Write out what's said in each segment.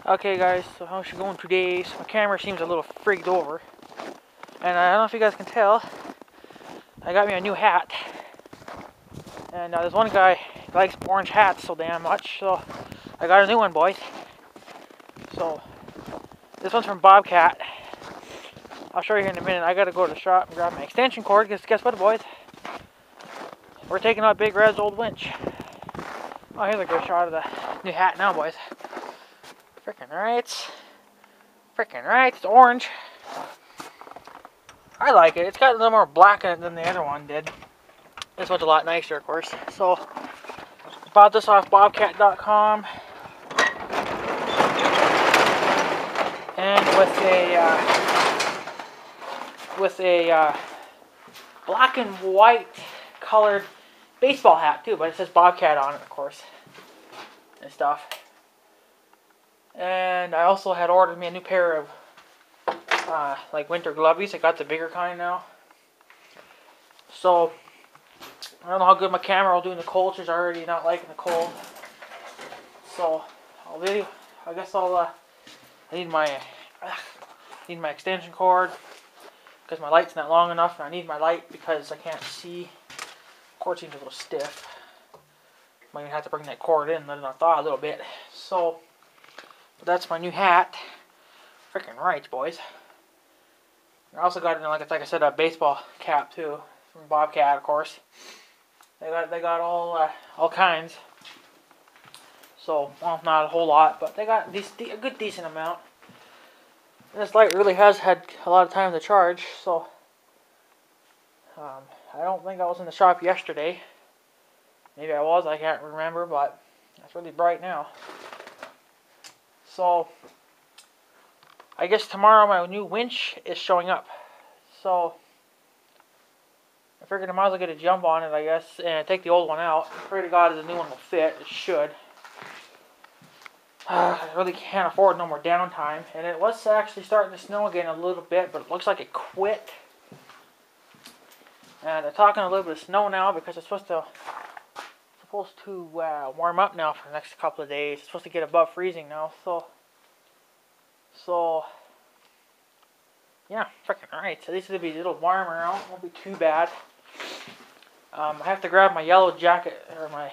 Okay guys, so how's it going today? So my camera seems a little freaked over. And I don't know if you guys can tell, I got me a new hat. And there's one guy who likes orange hats so damn much, so I got a new one, boys. So, this one's from Bobcat. I'll show you here in a minute. I gotta go to the shop and grab my extension cord, because guess what, boys? We're taking out Big Red's old winch. Oh, here's a good shot of the new hat now, boys. Freaking right. Freaking right. It's orange. I like it. It's got a little more black in it than the other one did. This one's a lot nicer, of course. So, bought this off bobcat.com. And with a black and white colored baseball hat too, but it says Bobcat on it, of course, and stuff. And I also had ordered me a new pair of like winter glovies. I got the bigger kind now. So I don't know how good my camera will do in the cold. She's already not liking the cold. So I guess I need my extension cord because my light's not long enough, and I need my light because I can't see. The cord seems a little stiff. Might even have to bring that cord in, let it thaw a little bit. So. But that's my new hat. Freaking right, boys. I also got, like I said, a baseball cap too from Bobcat, of course. They got all kinds. So, well, not a whole lot, but they got a good decent amount. And this light really has had a lot of time to charge. So, I don't think I was in the shop yesterday. Maybe I was. I can't remember, but it's really bright now. So, I guess tomorrow my new winch is showing up. So, I figured I might as well get a jump on it, I guess, and take the old one out. I pray to God the new one will fit. It should. I really can't afford no more downtime. And it was actually starting to snow again a little bit, but it looks like it quit. And they're talking a little bit of snow now because it's supposed to warm up now for the next couple of days. It's supposed to get above freezing now, so yeah, freaking right. So this will be a little warmer out. Won't be too bad. I have to grab my yellow jacket, or my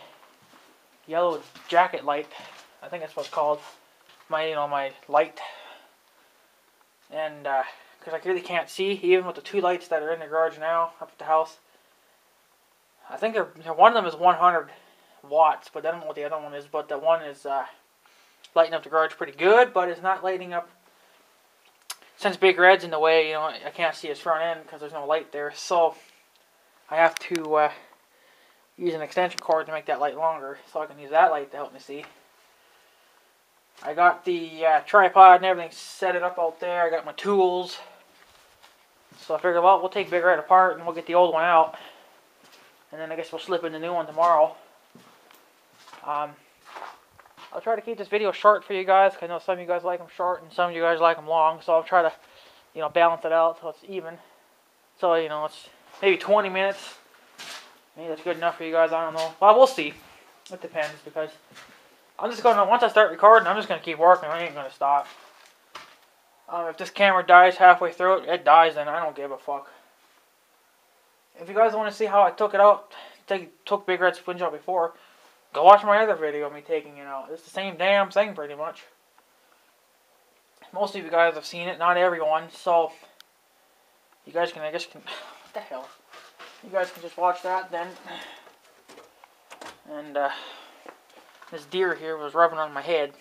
yellow jacket light. I think that's what it's called. My light. And because I really can't see, even with the two lights that are in the garage now up at the house. I think one of them is 100 watts, but I don't know what the other one is. But the one is lighting up the garage pretty good, but it's not lighting up. Since Big Red's in the way, I can't see his front end because there's no light there. So I have to use an extension cord to make that light longer, so I can use that light to help me see. I got the tripod and everything set it up out there. I got my tools. So I figured, well, we'll take Big Red apart and we'll get the old one out. And then I guess we'll slip in the new one tomorrow. I'll try to keep this video short for you guys, because I know some of you guys like them short and some of you guys like them long. So I'll try to, balance it out so it's even. So, it's maybe 20 minutes. Maybe that's good enough for you guys, I don't know. Well, we'll see. It depends, because I'm just going to, once I start recording, I'm just going to keep working. I ain't going to stop. If this camera dies halfway through it, it dies, then I don't give a fuck. If you guys want to see how I took it out, took Big Red's winch out before, go watch my other video of me taking it out. It's the same damn thing, pretty much. Most of you guys have seen it, not everyone, so you guys can, what the hell? You guys can just watch that then. And, this deer here was rubbing on my head.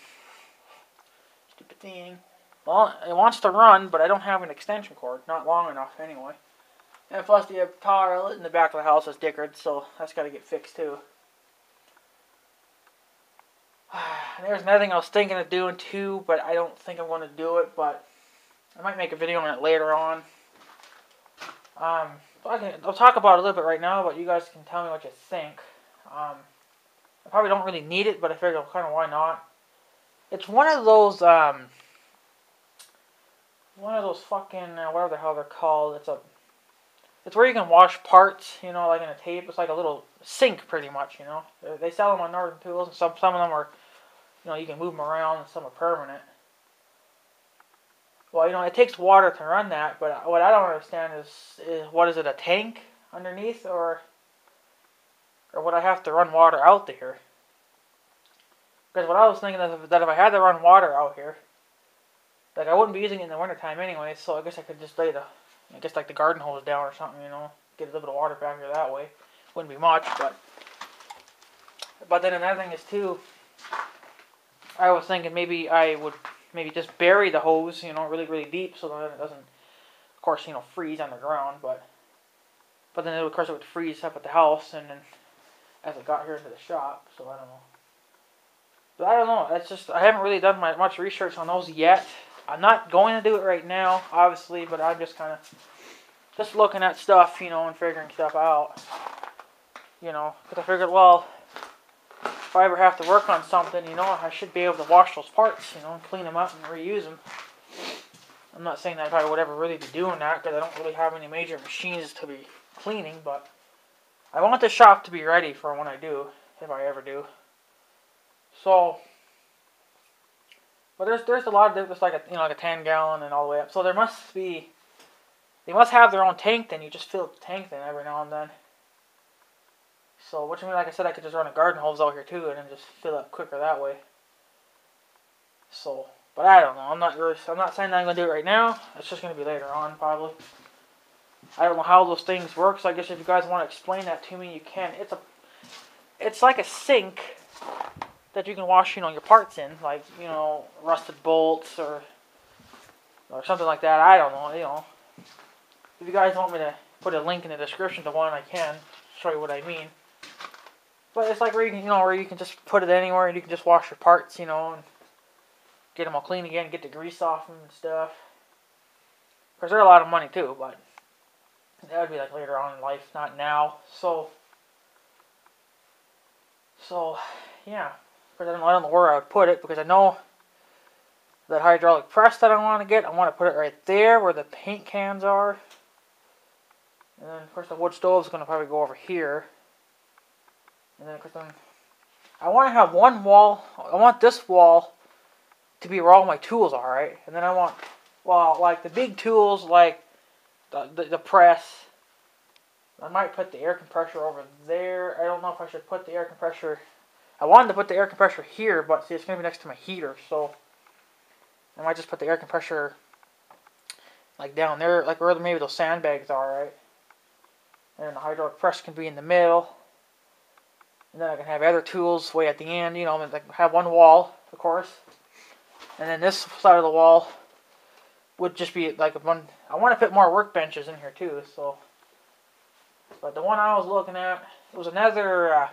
Stupid thing. Well, it wants to run, but I don't have an extension cord. Not long enough, anyway. And plus, the power outlet in the back of the house is dickered, so that's got to get fixed, too. There's another thing I was thinking of doing too, but I don't think I'm going to do it, but I might make a video on it later on. I'll talk about it a little bit right now, but you guys can tell me what you think. I probably don't really need it, but I figure kind of why not. It's one of those fucking, whatever the hell they're called. It's where you can wash parts, like in a tape. It's like a little sink, pretty much, They sell them on Northern Tools, and some of them are, you can move them around, and some are permanent. Well, it takes water to run that, but what I don't understand is what is it, a tank underneath, or would I have to run water out there? Because what I was thinking is that if I had to run water out here, like I wouldn't be using it in the wintertime anyway, so I guess I could just lay the garden hose down or something, get a little bit of water back here that way. Wouldn't be much, but then another thing is too, I was thinking maybe I would just bury the hose, really, really deep so that it doesn't, of course, freeze underground, but then of course it would freeze up at the house and then as I got here into the shop, so I don't know. But I don't know, it's just, I haven't really done much research on those yet. I'm not going to do it right now, obviously, but I'm just kind of just looking at stuff, and figuring stuff out. Because I figured, well, if I ever have to work on something, I should be able to wash those parts, and clean them up and reuse them. I'm not saying that I probably would ever really be doing that, because I don't really have any major machines to be cleaning, but I want the shop to be ready for when I do, if I ever do. So, but there's a lot of, just like a 10 gallon and all the way up. So they must have their own tank. Then you just fill the tank then every now and then. So, which means, like I said, I could just run a garden hose out here too, and then just fill up quicker that way. So, but I don't know. I'm not saying that I'm gonna do it right now. It's just gonna be later on probably. I don't know how those things work. So I guess if you guys want to explain that to me, you can. It's like a sink that you can wash, your parts in, like, rusted bolts or something like that. I don't know, If you guys want me to put a link in the description to one, I can show you what I mean. But it's like where you can just put it anywhere and you can just wash your parts, and get them all clean again, get the grease off them and stuff. Of course, they're a lot of money too, but that would be like later on in life, not now. So yeah. Because I don't know where I would put it, because I know that hydraulic press that I want to get, I want to put it right there where the paint cans are. And then, of course, the wood stove is going to probably go over here. And then, of course, I want to have one wall. I want this wall to be where all my tools are, right? And then I want, well, like the big tools, like the press. I might put the air compressor over there. I don't know if I should put the air compressor. I wanted to put the air compressor here, but see, it's going to be next to my heater, so I might just put the air compressor like down there, like where maybe those sandbags are, right? And then the hydraulic press can be in the middle. And then I can have other tools way at the end, like have one wall, of course. And then this side of the wall would just be like one. I want to put more workbenches in here too, so. But the one I was looking at, it was another.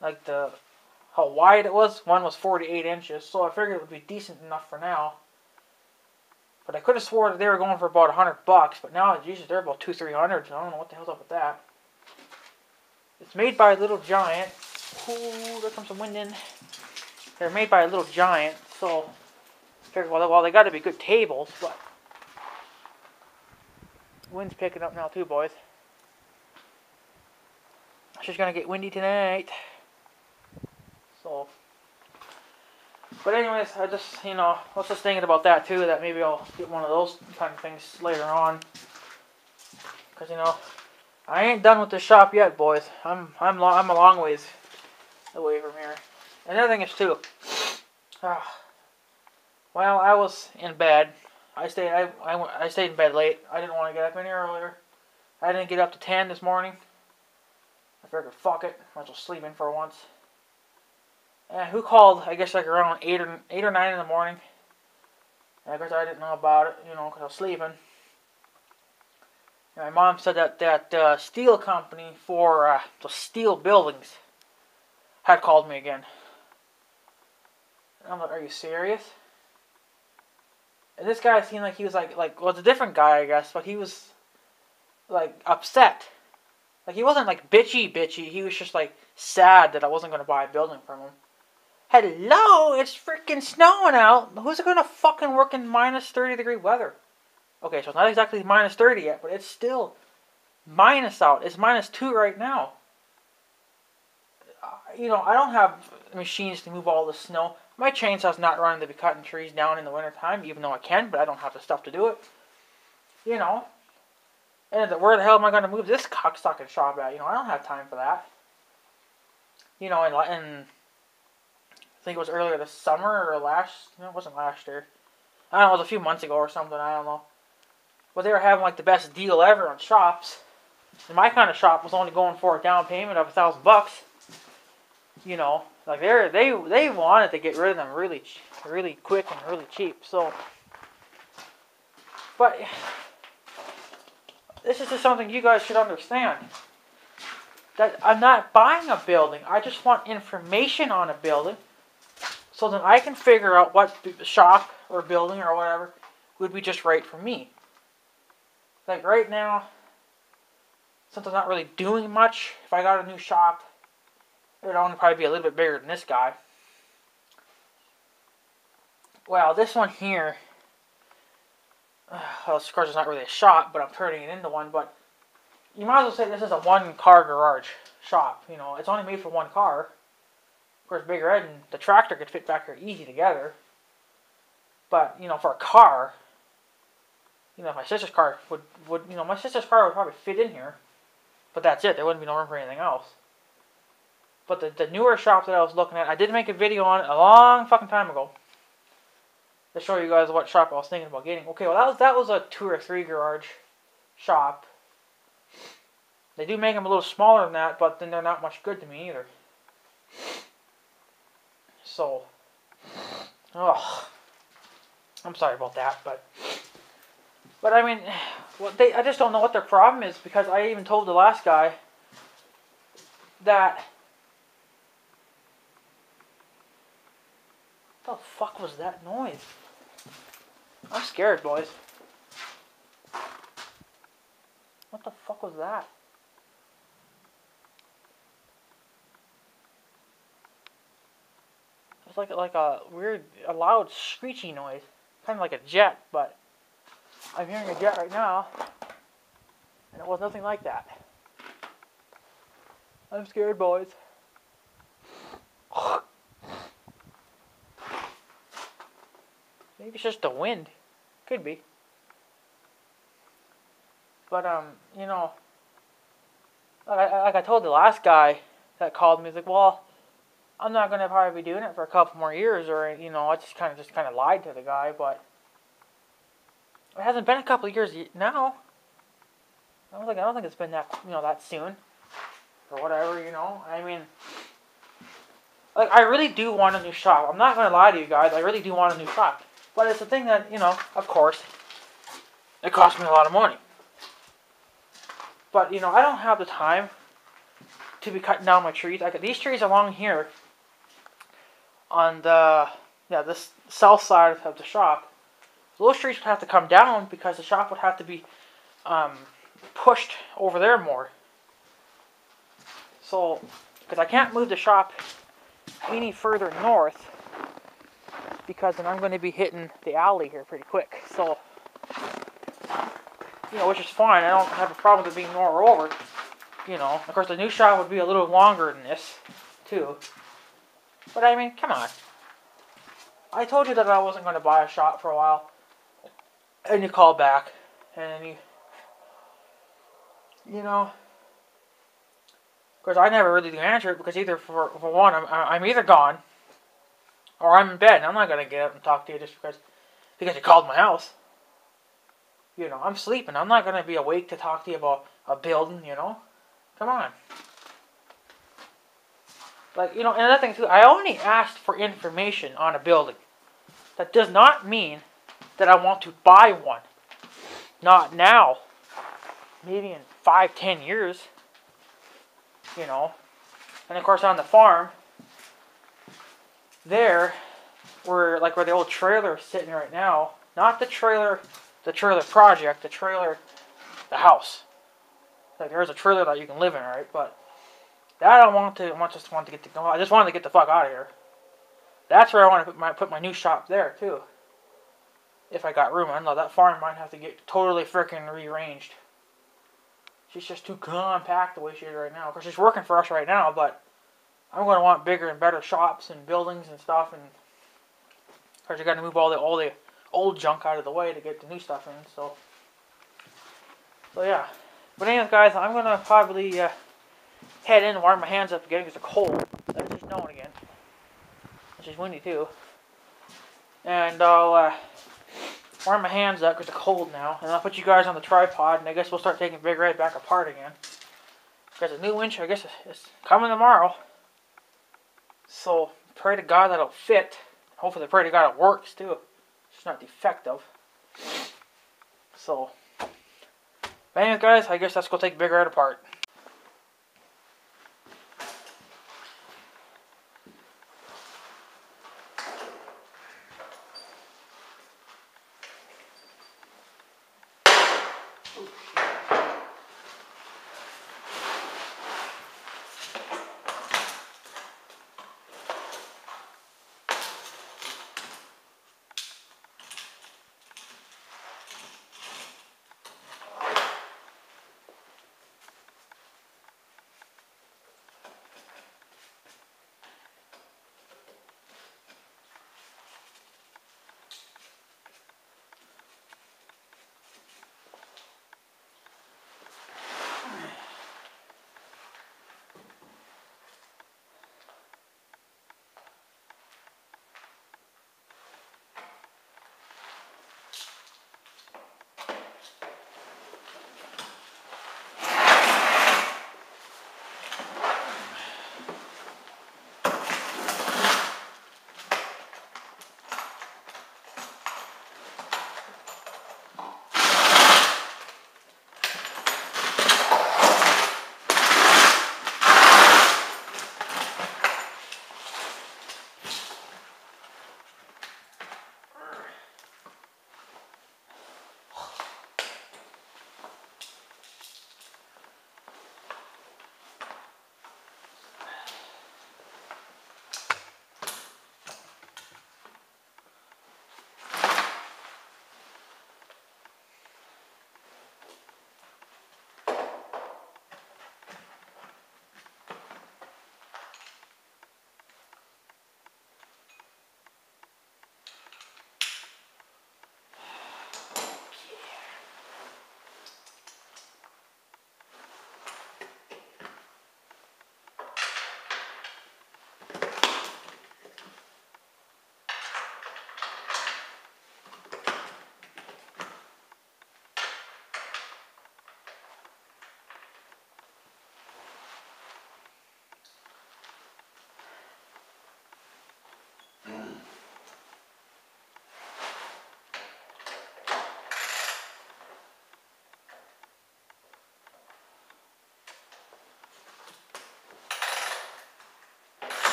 Like how wide it was. One was 48 inches, so I figured it would be decent enough for now. But I could have swore that they were going for about $100, but now, Jesus, they're about $200-300. So I don't know what the hell's up with that. It's made by a Little Giant. Ooh, there comes some wind in. They're made by a Little Giant, so I figured, well, they got to be good tables, but wind's picking up now too, boys. It's just gonna get windy tonight. So, but anyways, I just, I was just thinking about that too, that maybe I'll get one of those kind of things later on. Because, I ain't done with the shop yet, boys. I'm a long ways away from here. Another thing is too, well, I was in bed. I stayed in bed late. I didn't want to get up any earlier. I didn't get up to 10 this morning. I figured, fuck it, might as well sleep in for once. And who called? I guess like around 8 or 9 in the morning. And I guess I didn't know about it, because I was sleeping. And my mom said that steel company for the steel buildings had called me again. And I'm like, are you serious? And this guy seemed like he was like, well, it's a different guy, I guess, but he was like upset. Like, he wasn't like bitchy. He was just like sad that I wasn't going to buy a building from him. Hello, it's freaking snowing out. Who's going to fucking work in minus 30-degree weather? Okay, so it's not exactly minus 30 yet, but it's still minus out. It's minus 2 right now. I don't have machines to move all the snow. My chainsaw's not running to be cutting trees down in the wintertime, even though I can, but I don't have the stuff to do it. You know. And where the hell am I going to move this cocksucking shop at? You know, I don't have time for that. You know, and I think it was earlier this summer or it wasn't last year. I don't know, it was a few months ago or something, I don't know. But they were having like the best deal ever on shops. And my kind of shop was only going for a down payment of $1,000. You know, like they wanted to get rid of them really quick and really cheap. So, but this is just something you guys should understand. That I'm not buying a building. I just want information on a building, so then I can figure out what shop or building or whatever would be just right for me. Like right now, since I'm not really doing much, if I got a new shop, it would only probably be a little bit bigger than this guy. Well, this one here, well, of course it's not really a shop, but I'm turning it into one, but you might as well say this is a one-car garage shop. You know, it's only made for one car. Of course, bigger and the tractor could fit back here easy together. But, you know, for a car, you know, my sister's car would my sister's car would probably fit in here. But that's it. There wouldn't be no room for anything else. But the newer shop that I was looking at, I did make a video on it a long fucking time ago to show you guys what shop I was thinking about getting. Okay, well that was a 2 or 3 garage shop. They do make them a little smaller than that, but then they're not much good to me either. So, I'm sorry about that, but I mean, well, I just don't know what their problem is, because I even told the last guy that. What the fuck was that noise? I'm scared, boys. What the fuck was that? It was like a weird, a loud screechy noise. Kind of like a jet, but I'm hearing a jet right now, and it was nothing like that. I'm scared, boys. Maybe it's just the wind. Could be. But, you know, like I told the last guy that called me, he's like, well, I'm not going to probably be doing it for a couple more years, or, you know, I just kind of lied to the guy, but it hasn't been a couple of years now. I don't think it's been that, you know, that soon, or whatever, you know. I mean, like, I really do want a new shop. I'm not going to lie to you guys. I really do want a new shop. But it's a thing that, you know, of course, it costs me a lot of money. But, you know, I don't have the time to be cutting down my trees. These trees along here on this south side of the shop, those trees would have to come down because the shop would have to be pushed over there more. So, because I can't move the shop any further north, because then I'm going to be hitting the alley here pretty quick. So, you know, which is fine. I don't have a problem with it being more over. You know, of course, the new shot would be a little longer than this, too. But, I mean, come on. I told you that I wasn't going to buy a shot for a while. And you call back. And you know. Of course, I never really do answer it, because either, for one, I'm either gone, or I'm in bed, and I'm not going to get up and talk to you just because you called my house. You know, I'm sleeping. I'm not going to be awake to talk to you about a building, you know. Come on. Like, you know, and another thing too, I only asked for information on a building. That does not mean that I want to buy one. Not now. Maybe in 5-10 years. You know. And of course on the farm, there, where the old trailer is sitting right now, not the trailer project, the house. Like, there's a trailer that you can live in, right? But that I just want to get the fuck out of here. That's where I want to put my new shop there too. If I got room. I know that farm might have to get totally freaking rearranged. She's just too compact the way she is right now. Of course, she's working for us right now, but I'm going to want bigger and better shops and buildings and stuff, and First, I got to move all the old junk out of the way to get the new stuff in. So yeah. But anyways, guys, I'm gonna probably head in and warm my hands up again because it's cold. It's just snowing again. It's just windy too. And I'll warm my hands up because it's cold now. And I'll put you guys on the tripod, and I guess we'll start taking Big Red back apart again. Because the new winch, I guess, is coming tomorrow. So pray to God that it'll fit. Hopefully, pray to God it works too. It's not defective. So, but anyways, guys, I guess let's go take Big Red apart.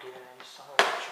get in, you son of a bitch.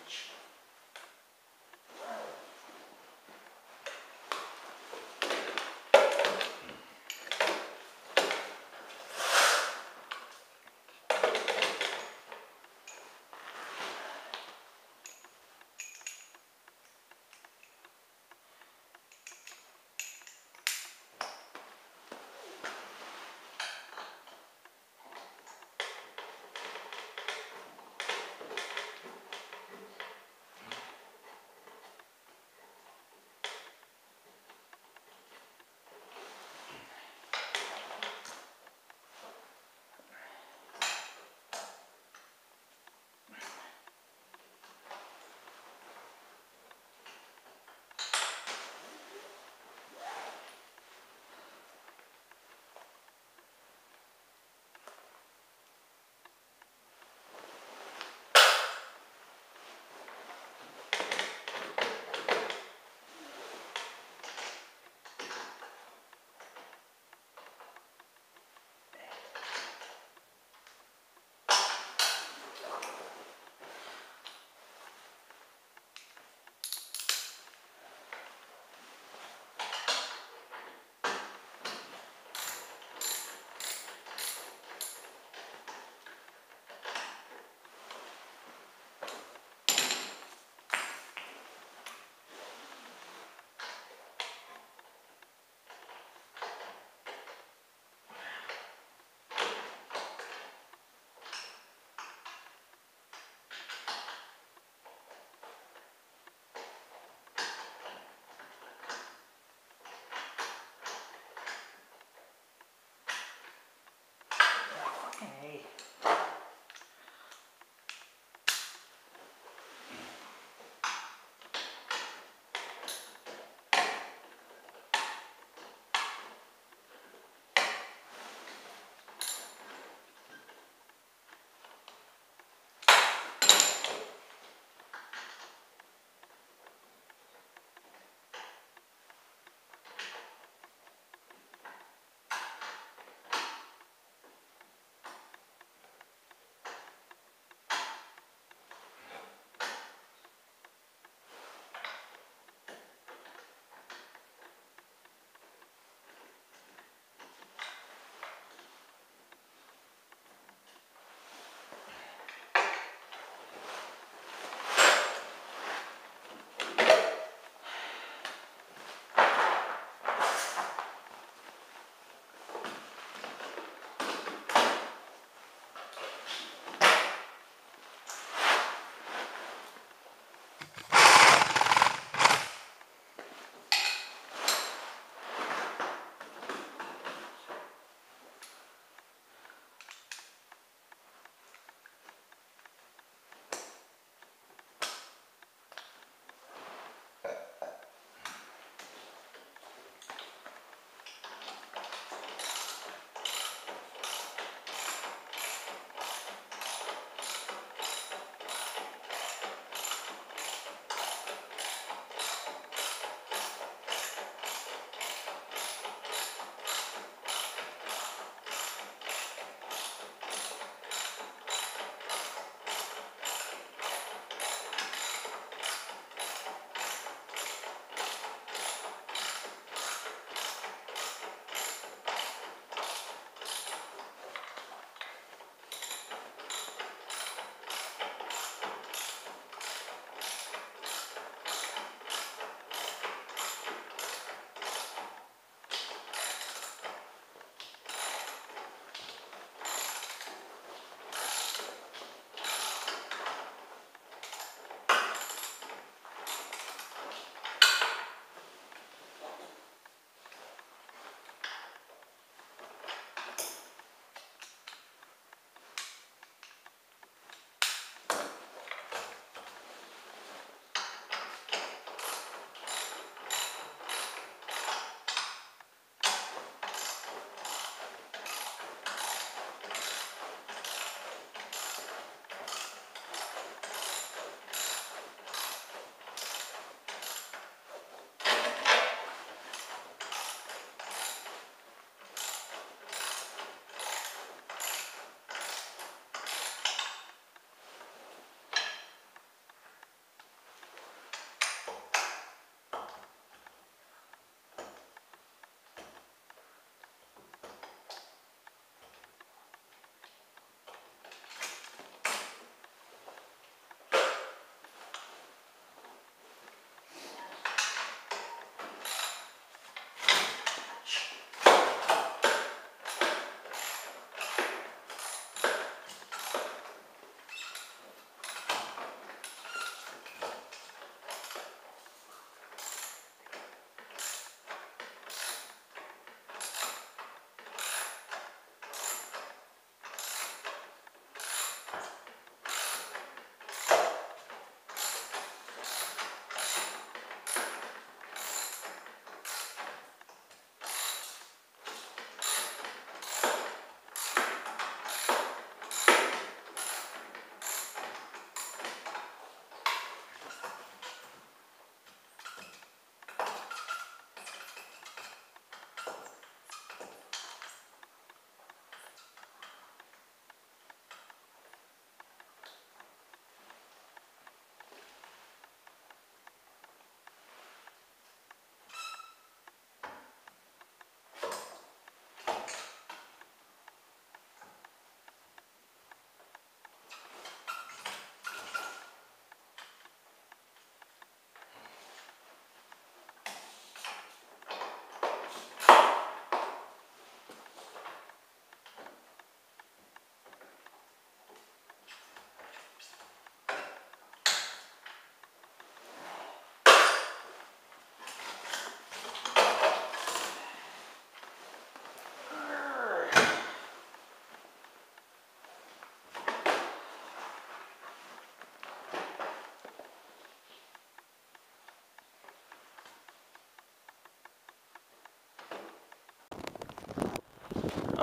winch.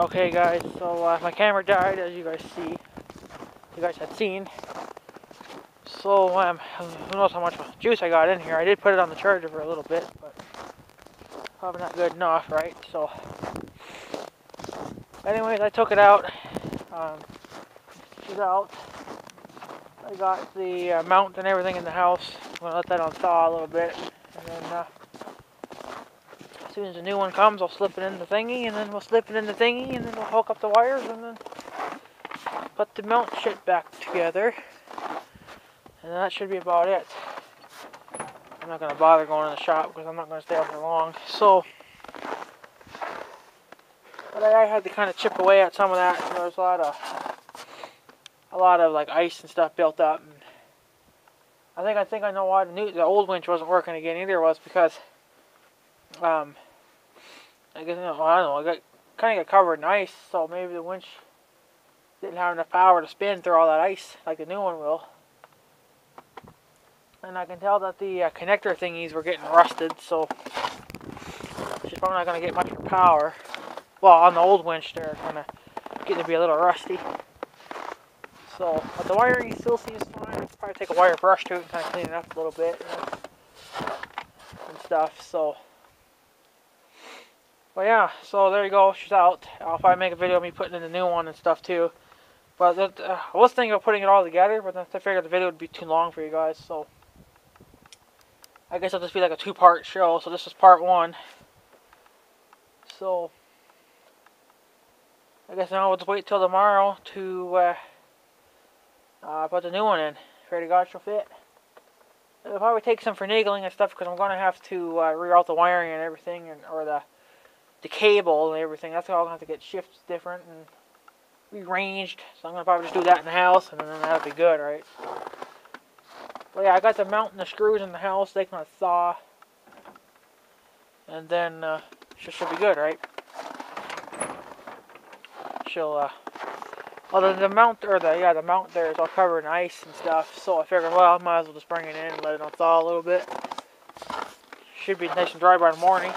Okay guys, so my camera died, as you guys had seen. So who knows how much juice I got in here. I did put it on the charger for a little bit, but probably not good enough, right? So anyways, I took it out. She's out. I got the mount and everything in the house. I'm going to let that on thaw a little bit. And then as soon as the new one comes, I'll slip it in the thingy, and then we'll slip it in the thingy, and then we'll hook up the wires, and then put the mount shit back together. And that should be about it. I'm not going to bother going in the shop because I'm not going to stay out there long. So, but I had to kind of chip away at some of that. There was a lot of like ice and stuff built up. And I think I know why the old winch wasn't working again either. Was because I guess I don't know. I kind of got covered in ice, so maybe the winch didn't have enough power to spin through all that ice like the new one will. And I can tell that the connector thingies were getting rusted, so she's probably not going to get much more power. Well, on the old winch, they're kind of getting to be a little rusty. So, but the wiring still seems fine. I could probably take a wire brush to it and kind of clean it up a little bit, you know, and stuff. So, but yeah, so there you go. She's out. I'll probably make a video of me putting in the new one and stuff too. But I was thinking of putting it all together, but then I figured the video would be too long for you guys, so I guess it'll just be like a two-part show. So this is part one. So I guess now we'll just wait till tomorrow to put the new one in. Pray to God she'll fit. It'll probably take some finagling and stuff because I'm going to have to reroute the wiring and everything, or the cable and everything. That's all going to have to get shifts different and rearranged. So I'm going to probably just do that in the house, and then that'll be good, right? But yeah, I got the mount and the screws in the house. They can thaw, and then she'll be good, right? She'll well, the mount the mount there is all covered in ice and stuff. So I figured, well, I might as well just bring it in and let it thaw a little bit. Should be nice and dry by the morning,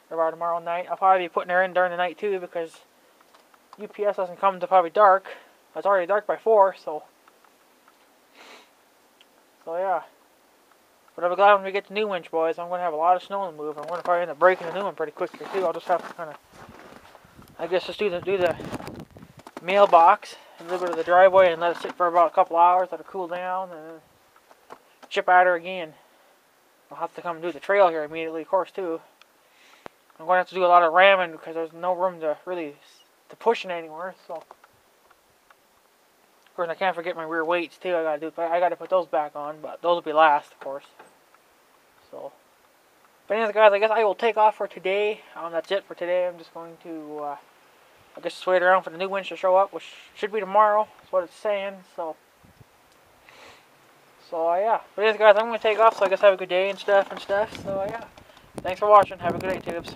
or by tomorrow night. I'll probably be putting her in during the night too because UPS doesn't come until probably dark. It's already dark by 4, so yeah. But I'll be glad when we get the new winch, boys. I'm going to have a lot of snow to move. I'm going to probably end up breaking the new one pretty quickly too. I'll just have to kind of, I guess, just do the mailbox and a little bit of the driveway and let it sit for about a couple hours, let it cool down, and then chip at her again. I'll have to come and do the trail here immediately, of course, too. I'm going to have to do a lot of ramming because there's no room to really push it anywhere. So, of course, I can't forget my rear weights too. I got to put those back on, but those will be last, of course. So, but anyways, guys, I guess I will take off for today. That's it for today. I'm just going to, I guess, just wait around for the new winch to show up, which should be tomorrow. That's what it's saying. So yeah. But anyways, guys, I'm going to take off. So I guess have a good day and stuff. So yeah. Thanks for watching. Have a good day, tubes.